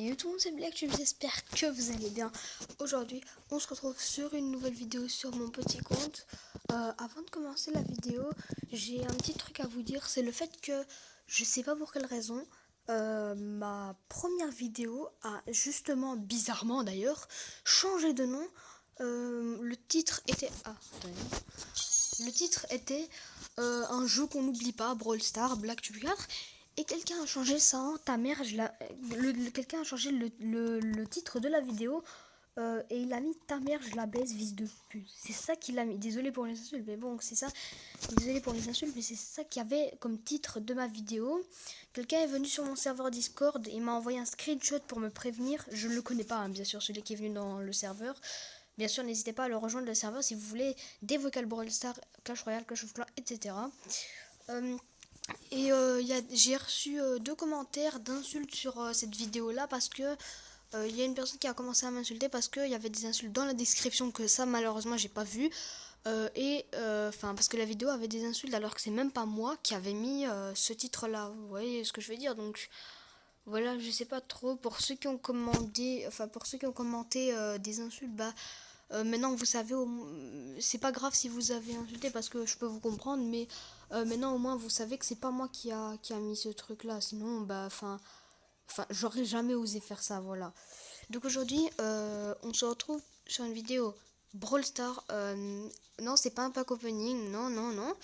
Et tout le monde, c'est Black, j'espère que vous allez bien. Aujourd'hui, on se retrouve sur une nouvelle vidéo sur mon petit compte. Avant de commencer la vidéo, j'ai un petit truc à vous dire, c'est le fait que, je sais pas pour quelle raison, ma première vidéo a justement, bizarrement d'ailleurs, changé de nom. Le titre était... Ah, attendez. Le titre était un jeu qu'on n'oublie pas, Brawl Stars, Black 4. Et quelqu'un a changé ça en ta mère. Quelqu'un a changé le titre de la vidéo. Et il a mis ta mère, je la baise, fils de pute. C'est ça qu'il a mis. Désolé pour les insultes, mais bon, c'est ça. Désolé pour les insultes, mais c'est ça qu'il y avait comme titre de ma vidéo. Quelqu'un est venu sur mon serveur Discord et m'a envoyé un screenshot pour me prévenir. Je ne le connais pas, hein, bien sûr, celui qui est venu dans le serveur. Bien sûr, n'hésitez pas à le rejoindre le serveur si vous voulez des vocales Brawl Stars, Clash Royale, Clash of Clans, etc. J'ai reçu 2 commentaires d'insultes sur cette vidéo là parce que il y a une personne qui a commencé à m'insulter parce qu'il y avait des insultes dans la description que ça malheureusement j'ai pas vu parce que la vidéo avait des insultes alors que c'est même pas moi qui avait mis ce titre là, vous voyez ce que je veux dire. Donc voilà, je sais pas trop pour ceux qui ont commandé, pour ceux qui ont commenté des insultes, maintenant vous savez, c'est pas grave si vous avez insulté parce que je peux vous comprendre, mais maintenant au moins vous savez que c'est pas moi qui a mis ce truc là, sinon j'aurais jamais osé faire ça, voilà. Donc aujourd'hui on se retrouve sur une vidéo Brawl Stars. Non, c'est pas un pack opening, non,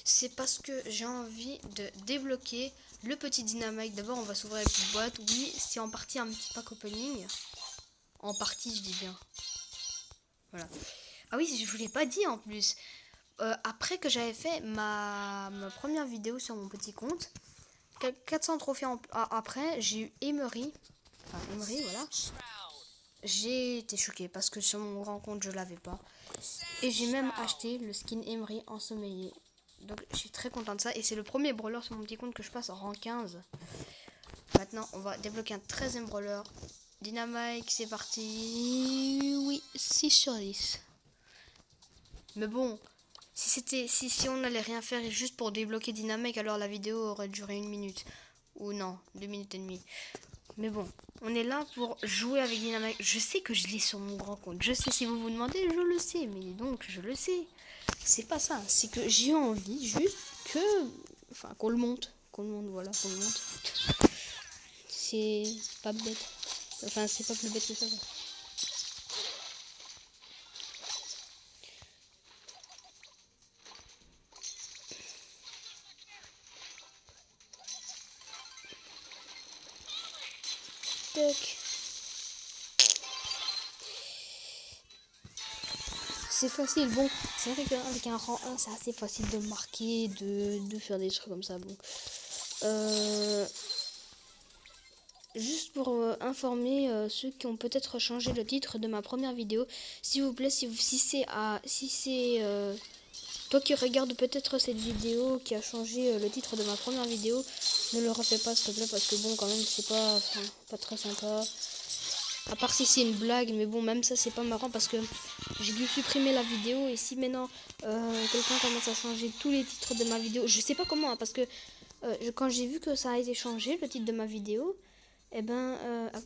c'est parce que j'ai envie de débloquer le petit dynamite. D'abord on va s'ouvrir la petite boîte. Oui, c'est en partie un petit pack opening, en partie je dis bien. Voilà. Ah oui, je vous l'ai pas dit en plus. Après que j'avais fait ma première vidéo sur mon petit compte, 400 trophées après, j'ai eu Emery. Enfin, Emery, voilà. J'ai été choquée parce que sur mon grand compte, je l'avais pas. Et j'ai même acheté le skin Emery ensommeillé. Donc, je suis très contente de ça. Et c'est le premier brawler sur mon petit compte que je passe en rang 15. Maintenant, on va débloquer un 13e brawler. Dynamite, c'est parti. Oui, 6 sur 10. Mais bon, si on allait rien faire juste pour débloquer Dynamite, alors la vidéo aurait duré 1 minute. Ou non, 2 minutes et demie. Mais bon, on est là pour jouer avec Dynamite. Je sais que je l'ai sur mon grand compte. Je sais, si vous vous demandez, je le sais. Mais donc, je le sais. C'est pas ça. C'est que j'ai envie juste que... Enfin, qu'on le monte. Qu'on le monte, voilà, qu'on le monte. C'est pas bête. Enfin, c'est pas plus bête que ça. C'est facile, bon, c'est vrai qu'avec un rang 1, c'est assez facile de marquer, de faire des trucs comme ça, bon. Juste pour informer ceux qui ont peut-être changé le titre de ma première vidéo, s'il vous plaît, si c'est toi qui regardes peut-être cette vidéo qui a changé le titre de ma première vidéo, ne le refais pas s'il te plaît parce que bon, quand même, c'est pas très sympa. À part si c'est une blague, mais bon, même ça c'est pas marrant parce que j'ai dû supprimer la vidéo. Et si maintenant quelqu'un commence à changer tous les titres de ma vidéo, je sais pas comment, hein, parce que quand j'ai vu que ça a été changé, le titre de ma vidéo, ah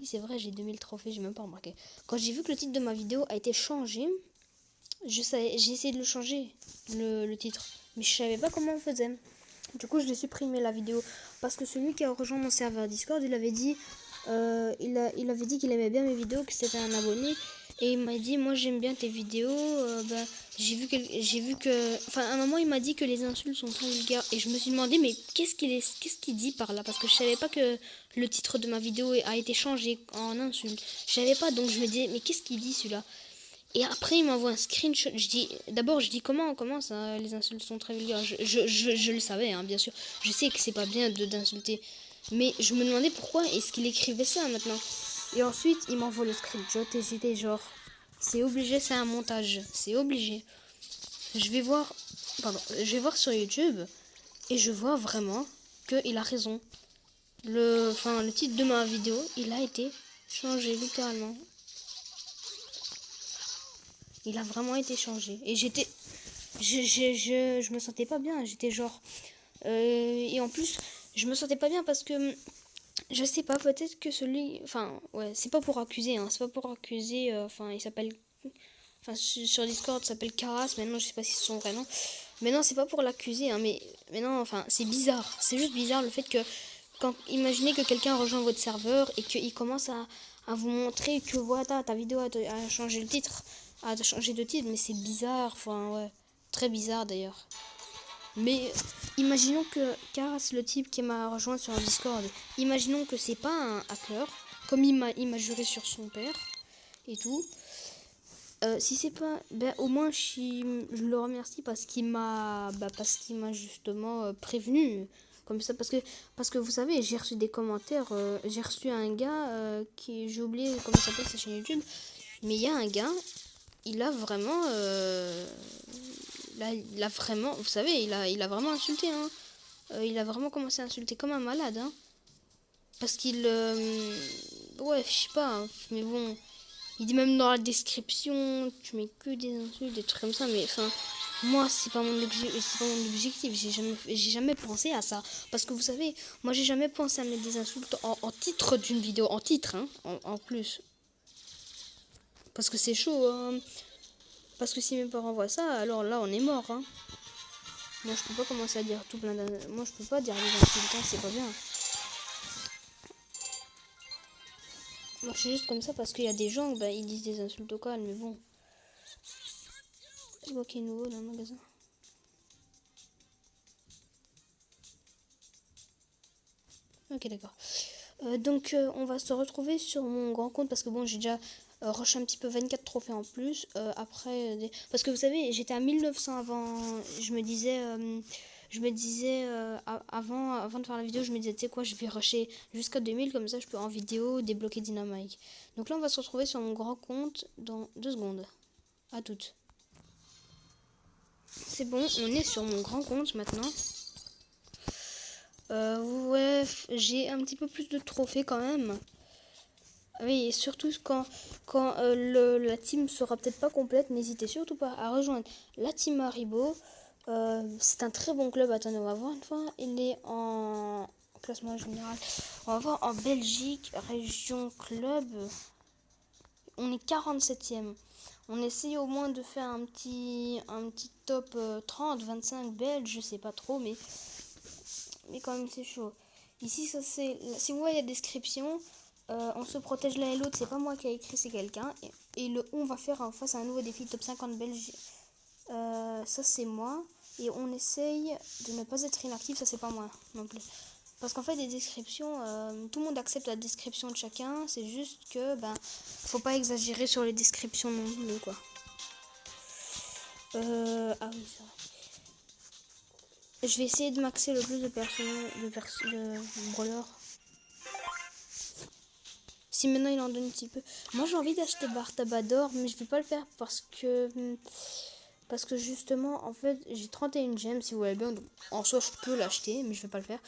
oui c'est vrai, j'ai 2000 trophées, j'ai même pas remarqué. Quand j'ai vu que le titre de ma vidéo a été changé, j'ai essayé de le changer, le titre, mais je savais pas comment on faisait. Du coup je l'ai supprimé la vidéo parce que celui qui a rejoint mon serveur Discord, il avait dit il avait dit qu'il aimait bien mes vidéos, que c'était un abonné, et il m'a dit moi j'aime bien tes vidéos. J'ai vu que enfin à un moment il m'a dit que les insultes sont très vulgaires et je me suis demandé mais qu'est-ce qu'il dit par là, parce que je savais pas que le titre de ma vidéo a été changé en insulte. Je savais pas, donc je me disais mais qu'est-ce qu'il dit celui-là. Et après il m'envoie un screenshot. Je dis comment ça, les insultes sont très vulgaires. Je le savais, hein, bien sûr. Je sais que c'est pas bien d'insulter. Mais je me demandais pourquoi est-ce qu'il écrivait ça maintenant. Et ensuite il m'envoie le screenshot et j'étais genre c'est obligé, c'est un montage. C'est obligé. Je vais voir sur YouTube et je vois vraiment qu'il a raison. Le titre de ma vidéo, il a été changé littéralement. Il a vraiment été changé. Et je me sentais pas bien. J'étais genre... et en plus, je me sentais pas bien parce que Je sais pas, peut-être que celui... Enfin, ouais, c'est pas pour accuser, hein. C'est pas pour accuser... Enfin, il s'appelle... Enfin, sur Discord, il s'appelle Karas. Maintenant, je sais pas si c'est son vrai nom. Mais non, c'est pas pour l'accuser, hein. Mais non, enfin, c'est bizarre. C'est juste bizarre le fait que... Quand, imaginez que quelqu'un rejoint votre serveur et qu'il commence à vous montrer que voilà, ta vidéo a changé le titre. A changé de titre, mais c'est bizarre. Enfin, ouais. Très bizarre d'ailleurs. Mais imaginons que Karas, le type qui m'a rejoint sur un Discord, imaginons que c'est pas un hacker, comme il m'a juré sur son père et tout. Si c'est pas, ben au moins je le remercie parce qu'il m'a justement prévenu comme ça parce que vous savez j'ai reçu des commentaires, j'ai reçu un gars qui j'ai oublié comment s'appelle sa chaîne YouTube, mais il y a un gars, il a vraiment il a vraiment, vous savez, il a vraiment insulté, hein. Il a vraiment commencé à insulter comme un malade, hein. Parce qu'il... ouais, je sais pas, hein, mais bon... Il dit même dans la description, tu mets que des insultes, des trucs comme ça, mais enfin... Moi, c'est pas mon objectif. J'ai jamais pensé à ça. Parce que vous savez, moi, j'ai jamais pensé à mettre des insultes en titre d'une vidéo. En titre, hein, en plus. Parce que c'est chaud, hein. Parce que si mes parents voient ça, alors là, on est mort, hein. Moi, je peux pas commencer à dire tout plein d'insultes. Moi, je peux pas dire des insultes, hein, c'est pas bien. Moi, je suis juste comme ça parce qu'il y a des gens, bah, ils disent des insultes au calme, mais bon. C'est quoi qui est nouveau dans le magasin? Ok, d'accord. Donc, on va se retrouver sur mon grand compte parce que bon, j'ai déjà rush un petit peu 24 trophées en plus. Après, parce que vous savez, j'étais à 1900 avant. Je me disais avant de faire la vidéo, je me disais, tu sais quoi, je vais rusher jusqu'à 2000, comme ça je peux en vidéo débloquer Dynamite. Donc là, on va se retrouver sur mon grand compte dans 2 secondes. À toutes. C'est bon, on est sur mon grand compte maintenant. Ouais, j'ai un petit peu plus de trophées quand même. Oui, et surtout quand la team sera peut-être pas complète, n'hésitez surtout pas à rejoindre la team Haribo. C'est un très bon club. Attendez, on va voir une fois. Il est en classement général. On va voir en Belgique, région club. On est 47e. On essaye au moins de faire un petit top 30, 25 belge, je sais pas trop, mais quand même c'est chaud. Ici, ça c'est. Si vous voyez la description, on se protège l'un et l'autre, c'est pas moi qui a écrit, c'est quelqu'un. Et le on va faire en face un nouveau défi top 50 belge. Ça c'est moi. Et on essaye de ne pas être inactif, ça c'est pas moi non plus. Parce qu'en fait, les descriptions, tout le monde accepte la description de chacun. C'est juste que, ben, faut pas exagérer sur les descriptions non plus, quoi. Ah oui, ça. Je vais essayer de maxer le plus de de brawlers. Si maintenant il en donne un petit peu. Moi j'ai envie d'acheter Bartabador, mais je vais pas le faire parce que justement en fait j'ai 31 gemmes si vous voulez bien. Donc, en soi je peux l'acheter, mais je vais pas le faire.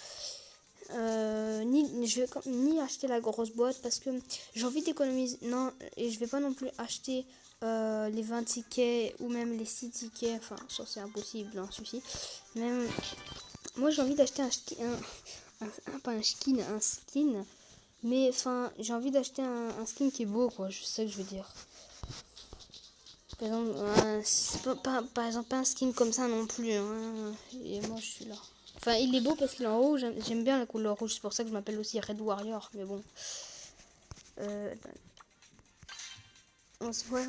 Je vais ni acheter la grosse boîte parce que j'ai envie d'économiser. Non, et je vais pas non plus acheter les 20 tickets ou même les 6 tickets. Enfin, ça c'est impossible, non, suffit. Même moi j'ai envie d'acheter pas un skin, un skin. Mais enfin, j'ai envie d'acheter un skin qui est beau, quoi. Je sais ce que je veux dire. Par exemple, par exemple, pas un skin comme ça non plus. Hein. Et moi, je suis là. Enfin, il est beau parce qu'il est en haut. J'aime bien la couleur rouge. C'est pour ça que je m'appelle aussi Red Warrior. Mais bon. On se voit.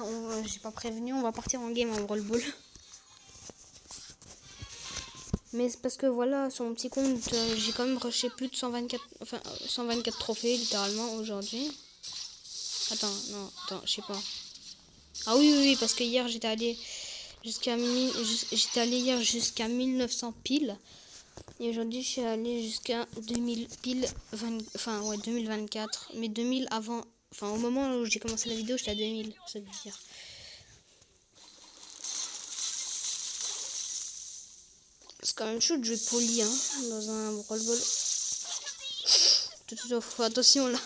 J'ai pas prévenu. On va partir en game en Brawl Ball. Mais c'est parce que voilà, sur mon petit compte, j'ai quand même rushé plus de 124 trophées littéralement aujourd'hui. Attends, je sais pas. Ah oui, parce que hier j'étais allé hier jusqu'à 1900 piles. Et aujourd'hui je suis allé jusqu'à 2000 piles, enfin ouais 2024. Mais 2000 avant, enfin au moment où j'ai commencé la vidéo j'étais à 2000, ça veut dire. C'est quand même chaud de jouer poli hein, dans un Brawl Ball. Faut attention là.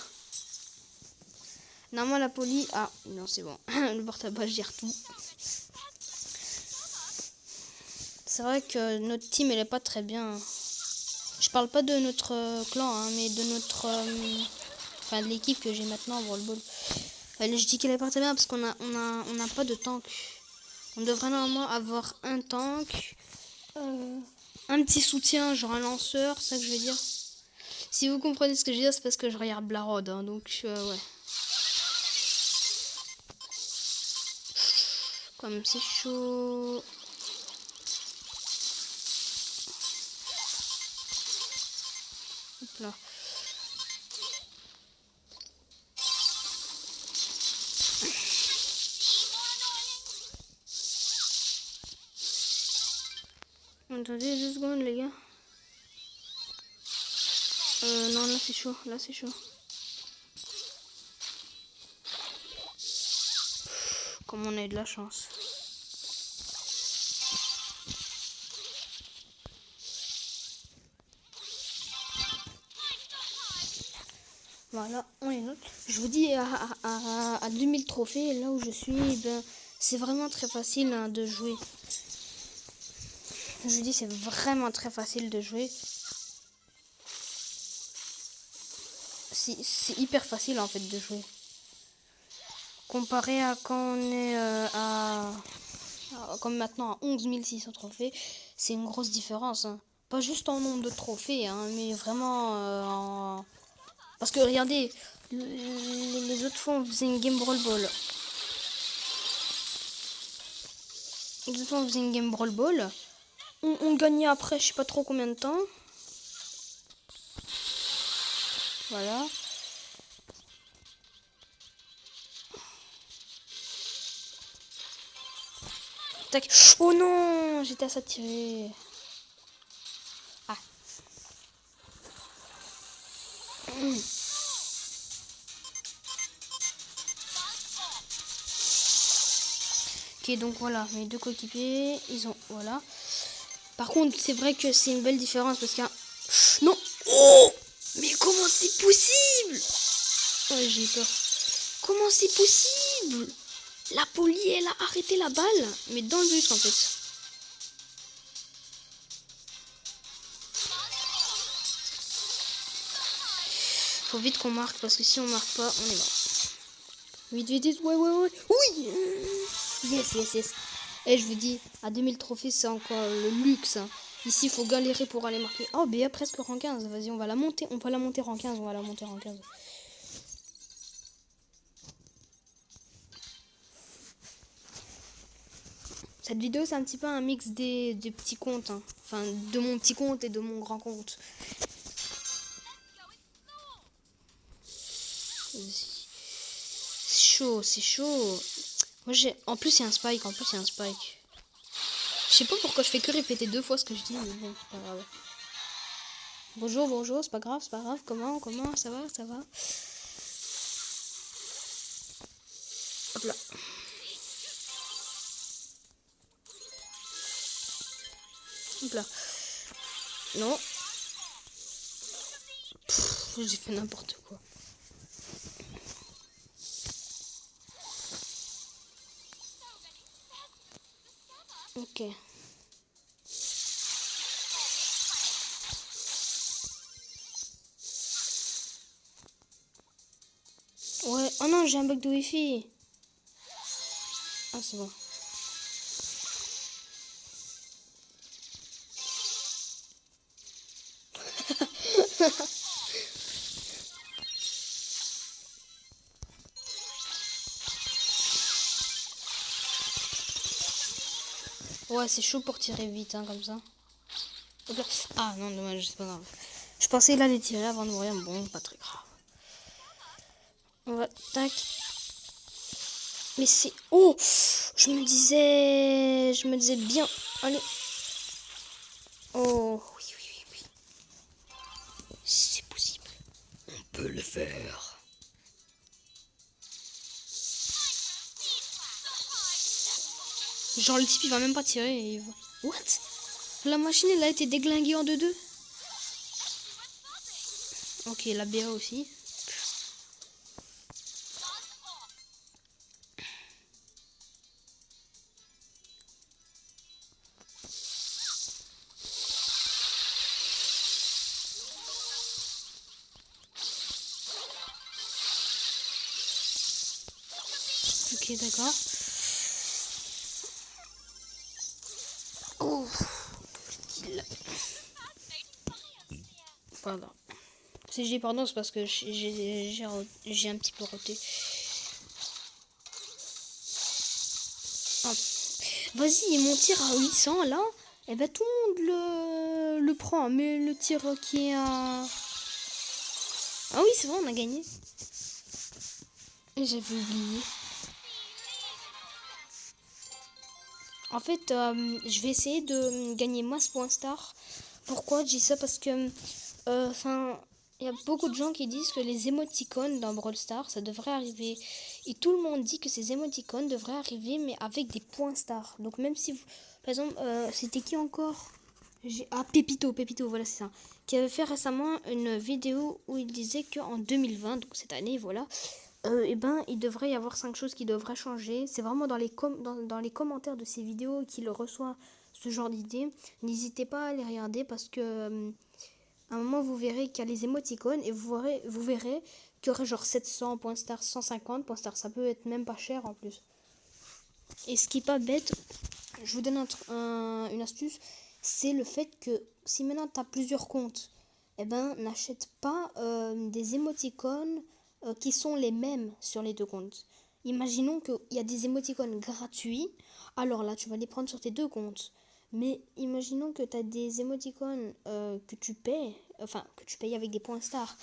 Normalement la poli, ah non c'est bon, le portable gère tout. C'est vrai que notre team elle est pas très bien. Je parle pas de notre clan, hein, mais de notre... enfin, de l'équipe que j'ai maintenant en Brawl Ball. Je dis qu'elle est pas très bien parce on a pas de tank. On devrait normalement avoir un tank, un petit soutien, genre un lanceur, c'est ça que je veux dire. Si vous comprenez ce que je veux dire, c'est parce que je regarde Blarod, hein, donc ouais. Comme c'est chaud. Hop là. Attendez 2 secondes les gars. Non là c'est chaud, là c'est chaud. Comme on a eu de la chance. Voilà, on est autre. Je vous dis à 2000 trophées, là où je suis, ben, c'est vraiment très facile hein, de jouer. Je vous dis c'est vraiment très facile de jouer. C'est hyper facile en fait de jouer. Comparé à quand on est comme maintenant à 11 600 trophées, c'est une grosse différence. Hein. Pas juste en nombre de trophées, hein, mais vraiment en... Parce que regardez, les autres fois on faisait une game Brawl Ball. Les autres fois on faisait une game Brawl Ball. On gagnait après je sais pas trop combien de temps. Voilà. Tac. Oh non, j'étais à ça de tirer. Ah. Ok, donc voilà, mes deux coéquipiers, ils ont... Voilà. Par contre, c'est vrai que c'est une belle différence parce qu'il y a... Non. Oh, mais comment c'est possible? Ouais, j'ai eu peur. Comment c'est possible? La Polly, elle a arrêté la balle. Mais dans le but, en fait. Faut vite qu'on marque parce que si on marque pas, on est mort. Vite, vite, vite. Ouais, ouais, ouais. Oui. Yes, yes, yes. Et je vous dis, à 2000 trophées, c'est encore le luxe. Hein. Ici, il faut galérer pour aller marquer. Oh, BA presque rang 15. Vas-y, on va la monter. On va la monter rang 15. On va la monter rang 15. Cette vidéo, c'est un petit peu un mix des petits comptes. Hein. Enfin, de mon petit compte et de mon grand compte. C'est chaud, c'est chaud. Moi, j'ai... En plus, il y a un spike. En plus, il y a un spike. Je sais pas pourquoi je fais que répéter 2 fois ce que je dis, mais bon, c'est pas grave. Bonjour, bonjour, c'est pas grave, c'est pas grave. Comment, ça va, ça va. Hop là. Hop là. Non. J'ai fait n'importe quoi. Ok. Ouais. Oh non, j'ai un bug de wifi. Ah, c'est bon. Ouais, c'est chaud pour tirer vite, hein, comme ça. Hop là. Ah non, dommage, c'est pas grave. Je pensais là les tirer avant de mourir, bon, pas très grave. On va, tac. Mais c'est... Oh, je me disais bien. Allez. Oh, oui, oui, oui, oui. C'est possible. On peut le faire. Genre le type il va même pas tirer. Et il va... What? La machine elle a été déglinguée en 2-2. Ok, la BA aussi. Ok, d'accord. Oh, pardon. Si je dis pardon, c'est parce que j'ai un petit peu roté. Ah. Vas-y, mon tir à 800 là, et ben tout le monde le prend. Mais le tir qui est à... Ah oui, c'est vrai, on a gagné. Et j'avais oublié. En fait, je vais essayer de gagner masse point star. Pourquoi je dis ça? Parce que, enfin, il y a beaucoup de gens qui disent que les émoticônes dans Brawl Stars, ça devrait arriver. Et tout le monde dit que ces émoticônes devraient arriver, mais avec des points stars. Donc même si vous... Par exemple, c'était qui encore? Ah, Pépito, voilà, c'est ça. Qui avait fait récemment une vidéo où il disait qu'en 2020, donc cette année, voilà, et ben, il devrait y avoir 5 choses qui devraient changer. C'est vraiment dans les commentaires de ces vidéos qu'il reçoit ce genre d'idées. N'hésitez pas à les regarder parce que à un moment vous verrez qu'il y a les émoticônes et vous verrez qu'il y aurait genre 700 points stars, 150 points stars. Ça peut être même pas cher en plus. Et ce qui est pas bête, je vous donne une astuce, c'est le fait que si maintenant tu as plusieurs comptes, eh ben n'achète pas des émoticônes qui sont les mêmes sur les deux comptes. Imaginons qu'il y a des émoticônes gratuits, alors là tu vas les prendre sur tes deux comptes. Mais imaginons que tu as des émoticônes que tu payes, enfin que tu payes avec des points stars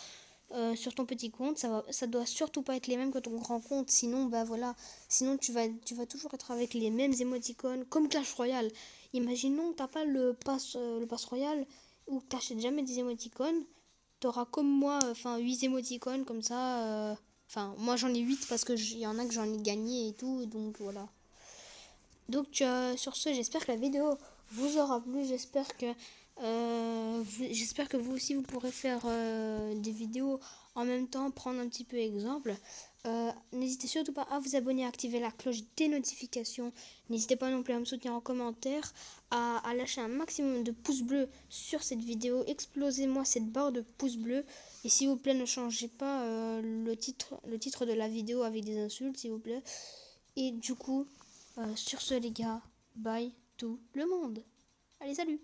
sur ton petit compte, ça doit surtout pas être les mêmes que ton grand compte, sinon bah voilà, sinon tu vas toujours être avec les mêmes émoticônes, comme Clash Royale. Imaginons que t'as pas le pass Royal ou que t'achètes jamais des émoticônes, t'auras comme moi, enfin 8 émoticônes comme ça, enfin moi j'en ai 8 parce que il y en a que j'en ai gagné et tout, donc voilà. Donc sur ce, j'espère que la vidéo vous aura plu. J'espère que vous aussi vous pourrez faire des vidéos en même temps, prendre un petit peu exemple. N'hésitez surtout pas à vous abonner, à activer la cloche des notifications. N'hésitez pas non plus à me soutenir en commentaire, à lâcher un maximum de pouces bleus sur cette vidéo. Explosez-moi cette barre de pouces bleus. Et s'il vous plaît, ne changez pas le titre de la vidéo avec des insultes, s'il vous plaît. Et du coup, sur ce les gars, bye tout le monde. Allez, salut!